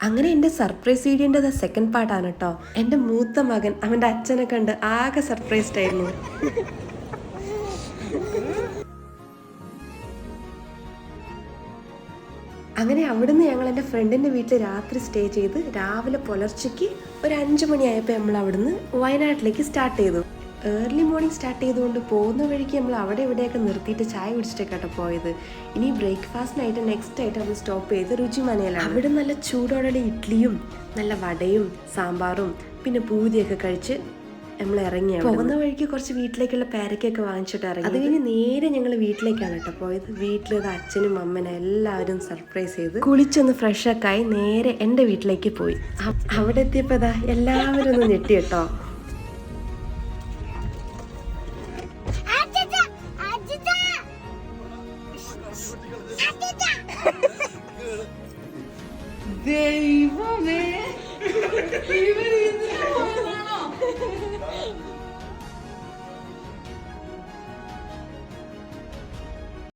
അങ്ങനെ എൻ്റെ സർപ്രൈസ് വീഡിയോൻ്റെ സെക്കൻഡ് പാർട്ടാണ് കേട്ടോ. എൻ്റെ മൂത്ത മകൻ അവൻ്റെ അച്ഛനെ കണ്ട് ആകെ സർപ്രൈസ്ഡ് ആയിരുന്നു. അങ്ങനെ അവിടുന്ന് ഞങ്ങൾ എൻ്റെ ഫ്രണ്ടിൻ്റെ വീട്ടിൽ രാത്രി സ്റ്റേ ചെയ്ത് രാവിലെ പുലർച്ചയ്ക്ക് ഒരു 5 മണിയായപ്പോൾ നമ്മൾ അവിടുന്ന് വയനാട്ടിലേക്ക് സ്റ്റാർട്ട് ചെയ്തു. ഏർലി മോർണിംഗ് സ്റ്റാർട്ട് ചെയ്തുകൊണ്ട് പോകുന്ന വഴിക്ക് നമ്മൾ അവിടെ ഇവിടെയൊക്കെ നിർത്തിയിട്ട് ചായ കുടിച്ചിട്ടൊക്കെ പോയത്. ഇനി ബ്രേക്ക്ഫാസ്റ്റിനായിട്ട് നെക്സ്റ്റ് ആയിട്ട് നമ്മൾ സ്റ്റോപ്പ് ചെയ്ത് രുചിമനയിലാണ്. അവിടെ നല്ല ചൂടോടെ ഇഡ്ഡലിയും നല്ല വടയും സാമ്പാറും പിന്നെ പൂരിയൊക്കെ കഴിച്ച് നമ്മൾ ഇറങ്ങിയാണ്. പോകുന്ന വഴിക്ക് കുറച്ച് വീട്ടിലേക്കുള്ള പേരക്കൊക്കെ വാങ്ങിച്ചിട്ട് ഇറങ്ങി. അത് കഴിഞ്ഞ് നേരെ ഞങ്ങൾ വീട്ടിലേക്കാണ് കേട്ടോ പോയത്. വീട്ടിലത് അച്ഛനും അമ്മനും എല്ലാവരും സർപ്രൈസ് ചെയ്ത് കുളിച്ചൊന്ന് ഫ്രഷൊക്കെ ആയി നേരെ എൻ്റെ വീട്ടിലേക്ക് പോയി. അവിടെ എത്തിയപ്പോൾ ഇതാ എല്ലാവരും ഒന്ന് ഞെട്ടി കേട്ടോ. ദൈവമേ, ഇവര്